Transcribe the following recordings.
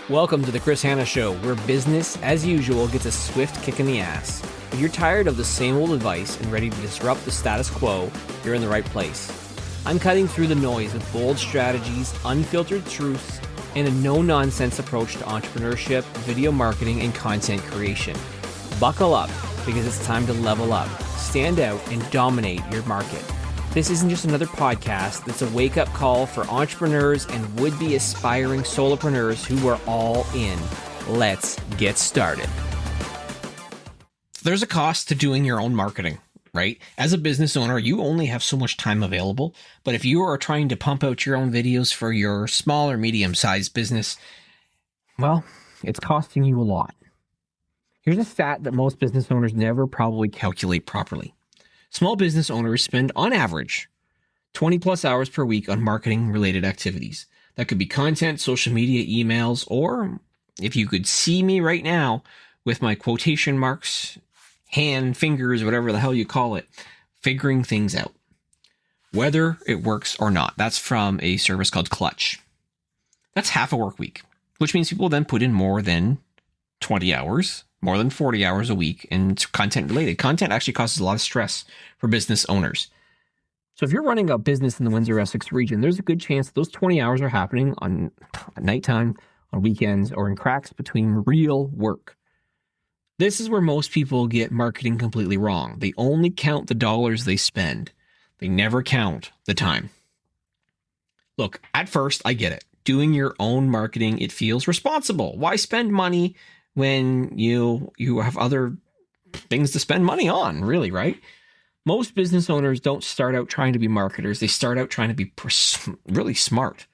Welcome to the Hanna Show, where business, as usual, gets a swift kick in the ass. If you're tired of the same old advice and ready to disrupt the status quo, you're in the right place. I'm cutting through the noise with bold strategies, unfiltered truths, and a no-nonsense approach to entrepreneurship, video marketing, and content creation. Buckle up, because it's time to level up, stand out, and dominate your market. This isn't just another podcast, it's a wake-up call for entrepreneurs and would-be aspiring solopreneurs who are all in. Let's get started. There's a cost to doing your own marketing, right? As a business owner, you only have so much time available, but if you are trying to pump out your own videos for your small or medium-sized business, well, it's costing you a lot. Here's a stat that most business owners never probably calculate properly. Small business owners spend, on average, 20 plus hours per week on marketing-related activities. That could be content, social media, emails, or if you could see me right now with my quotation marks, hand, fingers, whatever the hell you call it, figuring things out. Whether it works or not. That's from a service called Clutch. That's half a work week, which means people then put in more than 20 hours, more than 40 hours a week in content related. Content actually causes a lot of stress for business owners. So if you're running a business in the Windsor-Essex region, there's a good chance that those 20 hours are happening at nighttime, on weekends, or in cracks between real work. This is where most people get marketing completely wrong. They only count the dollars they spend. They never count the time. Look, at first, I get it. Doing your own marketing, it feels responsible. Why spend money when you have other things to spend money on, really, right? Most business owners don't start out trying to be marketers. They start out trying to be really smart.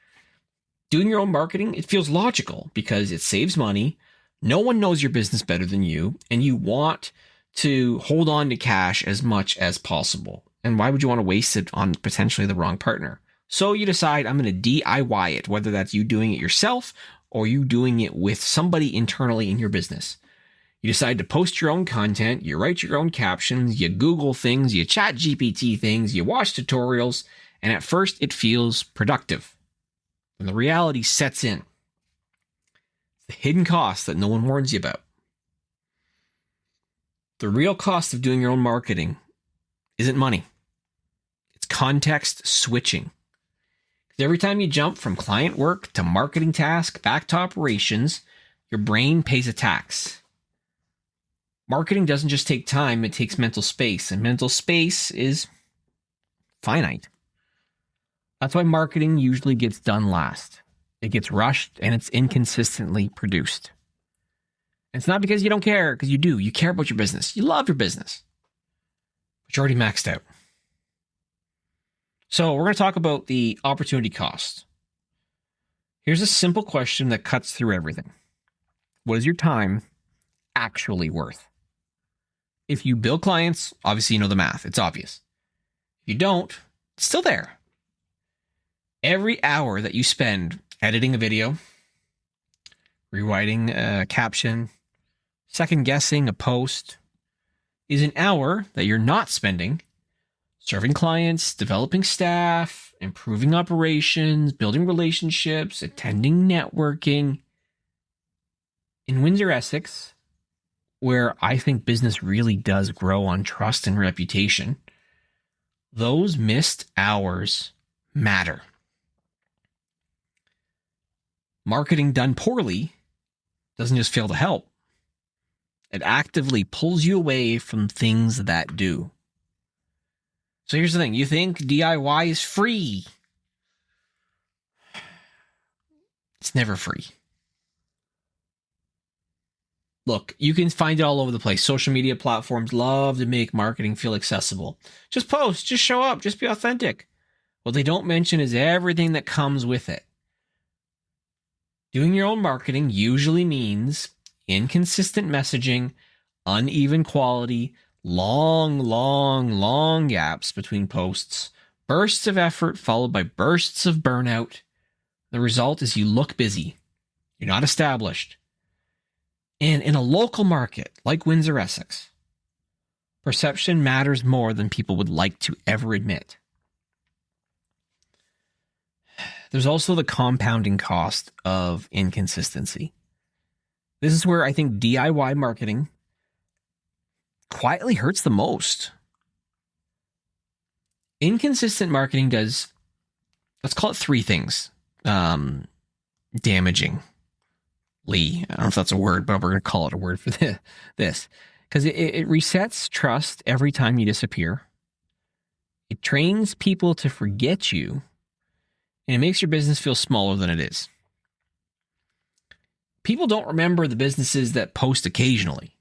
Doing your own marketing, it feels logical because it saves money. No one knows your business better than you, and you want to hold on to cash as much as possible. And why would you want to waste it on potentially the wrong partner? So you decide, I'm going to DIY it, whether that's you doing it yourself or you doing it with somebody internally in your business. You decide to post your own content, you write your own captions, you Google things, you chat GPT things, you watch tutorials, and at first it feels productive. When the reality sets in, the hidden cost that no one warns you about. The real cost of doing your own marketing isn't money. It's context switching. Every time you jump from client work to marketing task back to operations, your brain pays a tax. Marketing doesn't just take time, it takes mental space, and mental space is finite. That's why marketing usually gets done last. It gets rushed and it's inconsistently produced. And it's not because you don't care, because you do. You care about your business. You love your business. But you're already maxed out. So we're going to talk about the opportunity cost. Here's a simple question that cuts through everything. What is your time actually worth? If you bill clients, obviously you know the math. It's obvious. If you don't, it's still there. Every hour that you spend editing a video, rewriting a caption, second-guessing a post, is an hour that you're not spending serving clients, developing staff, improving operations, building relationships, attending networking. In Windsor-Essex, where I think business really does grow on trust and reputation, those missed hours matter. Marketing done poorly doesn't just fail to help. It actively pulls you away from things that do. So here's the thing. You think DIY is free. It's never free. Look, you can find it all over the place. Social media platforms love to make marketing feel accessible. Just post, just show up, just be authentic. What they don't mention is everything that comes with it. Doing your own marketing usually means inconsistent messaging, uneven quality, long gaps between posts, bursts of effort followed by bursts of burnout. The result is you look busy. You're not established. And in a local market like Windsor-Essex, perception matters more than people would like to ever admit. There's also the compounding cost of inconsistency. This is where I think DIY marketing quietly hurts the most. Inconsistent marketing does, let's call it three things. Damaging. I don't know if that's a word, but we're going to call it a word for this. Because it resets trust every time you disappear. It trains people to forget you. And it makes your business feel smaller than it is. People don't remember the businesses that post occasionally.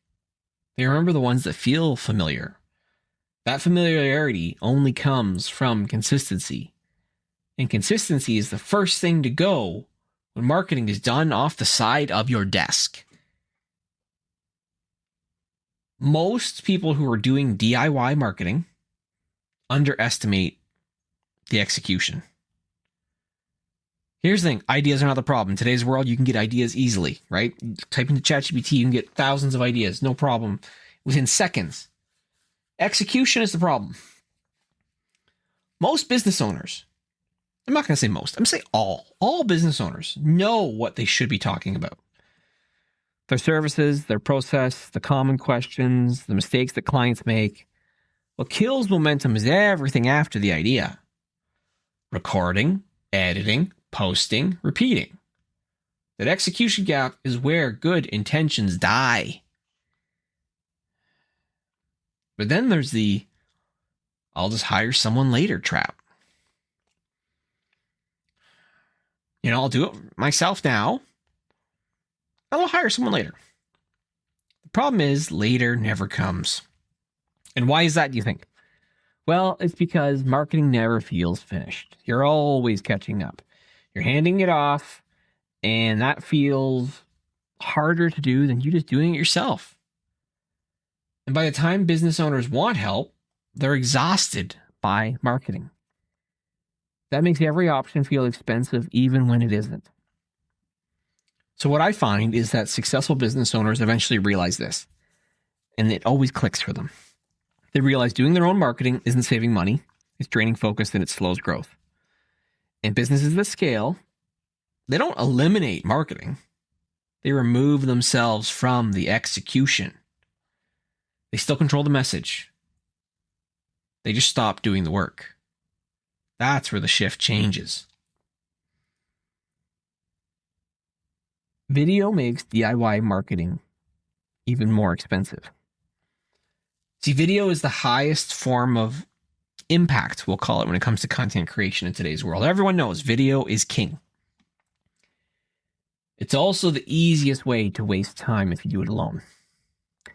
They remember the ones that feel familiar. That familiarity only comes from consistency. And consistency is the first thing to go when marketing is done off the side of your desk. Most people who are doing DIY marketing underestimate the execution. Here's the thing. Ideas are not the problem. In today's world, you can get ideas easily, right? Type into ChatGPT, you can get thousands of ideas, no problem, within seconds. Execution is the problem. Most business owners, I'm not going to say most, I'm going to say all business owners know what they should be talking about. Their services, their process, the common questions, the mistakes that clients make. What kills momentum is everything after the idea. Recording, editing, posting, repeating. That execution gap is where good intentions die. But then there's the I'll just hire someone later trap. I'll do it myself now. I'll hire someone later. The problem is later never comes. And why is that, do you think? Well, it's because marketing never feels finished. You're always catching up. You're handing it off, and that feels harder to do than you just doing it yourself. And by the time business owners want help, they're exhausted by marketing. That makes every option feel expensive, even when it isn't. So what I find is that successful business owners eventually realize this, and it always clicks for them. They realize doing their own marketing isn't saving money, it's draining focus, and it slows growth. And businesses that scale, they don't eliminate marketing. They remove themselves from the execution. They still control the message. They just stop doing the work. That's where the shift changes. Video makes DIY marketing even more expensive. See, video is the highest form of impact, we'll call it, when it comes to content creation in today's world. Everyone knows video is king. It's also the easiest way to waste time if you do it alone.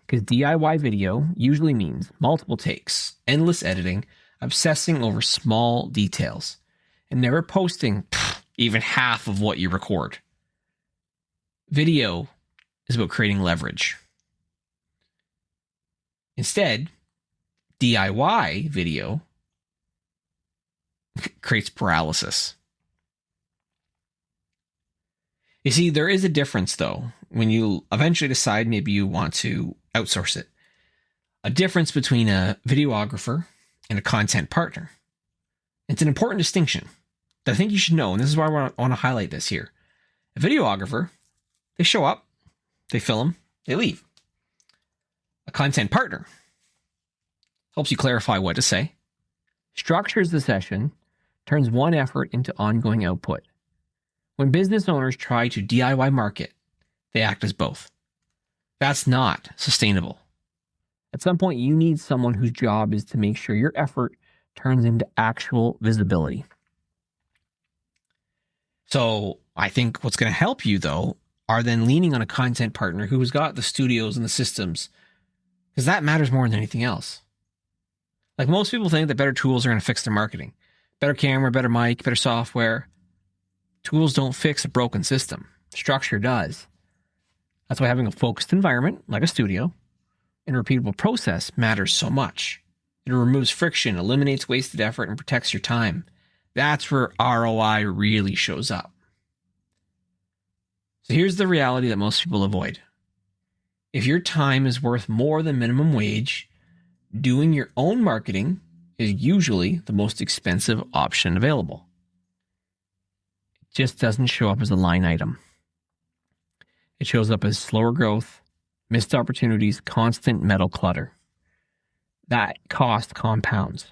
Because DIY video usually means multiple takes, endless editing, obsessing over small details, and never posting even half of what you record. Video is about creating leverage. Instead, DIY video creates paralysis. You see, there is a difference, though, when you eventually decide maybe you want to outsource it. A difference between a videographer and a content partner. It's an important distinction that I think you should know, and this is why I want to highlight this here. A videographer, they show up, they film, they leave. A content partner helps you clarify what to say, structures the session, turns one effort into ongoing output. When business owners try to DIY market, they act as both. That's not sustainable. At some point, you need someone whose job is to make sure your effort turns into actual visibility. So I think what's going to help you, though, are then leaning on a content partner who's got the studios and the systems, because that matters more than anything else. Like, most people think that better tools are going to fix their marketing. Better camera, better mic, better software. Tools don't fix a broken system. Structure does. That's why having a focused environment, like a studio, and a repeatable process matters so much. It removes friction, eliminates wasted effort, and protects your time. That's where ROI really shows up. So here's the reality that most people avoid. If your time is worth more than minimum wage, doing your own marketing is usually the most expensive option available. It just doesn't show up as a line item. It shows up as slower growth, missed opportunities, constant mental clutter. That cost compounds.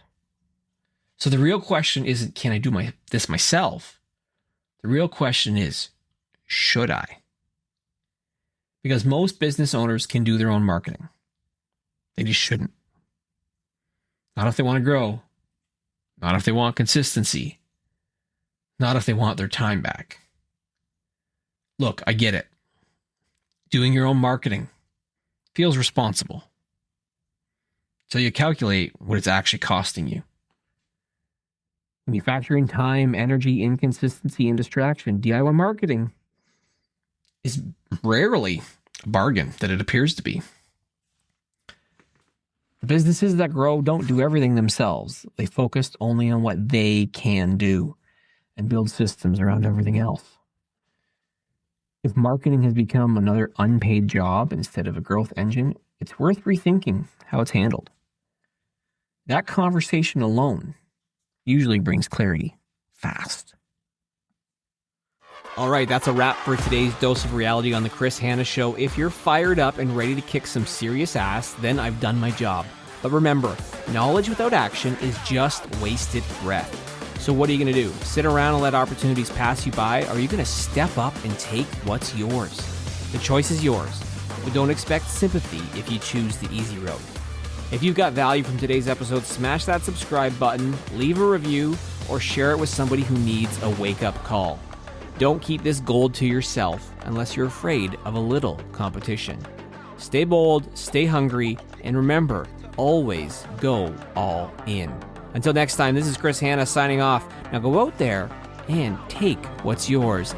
So the real question isn't, can I do this myself? The real question is, should I? Because most business owners can do their own marketing. They just shouldn't. Not if they want to grow. Not if they want consistency. Not if they want their time back. Look, I get it. Doing your own marketing feels responsible. So you calculate what it's actually costing you. When you factor in time, energy, inconsistency, and distraction, DIY marketing is rarely a bargain that it appears to be. The businesses that grow don't do everything themselves. They focus only on what they can do and build systems around everything else. If marketing has become another unpaid job instead of a growth engine, it's worth rethinking how it's handled. That conversation alone usually brings clarity fast. All right, that's a wrap for today's dose of reality on the Chris Hanna Show. If you're fired up and ready to kick some serious ass, then I've done my job. But remember, knowledge without action is just wasted breath. So what are you going to do? Sit around and let opportunities pass you by? Or are you going to step up and take what's yours? The choice is yours, but don't expect sympathy if you choose the easy road. If you've got value from today's episode, smash that subscribe button, leave a review, or share it with somebody who needs a wake-up call. Don't keep this gold to yourself unless you're afraid of a little competition. Stay bold, stay hungry, and remember, always go all in. Until next time, this is Chris Hanna signing off. Now go out there and take what's yours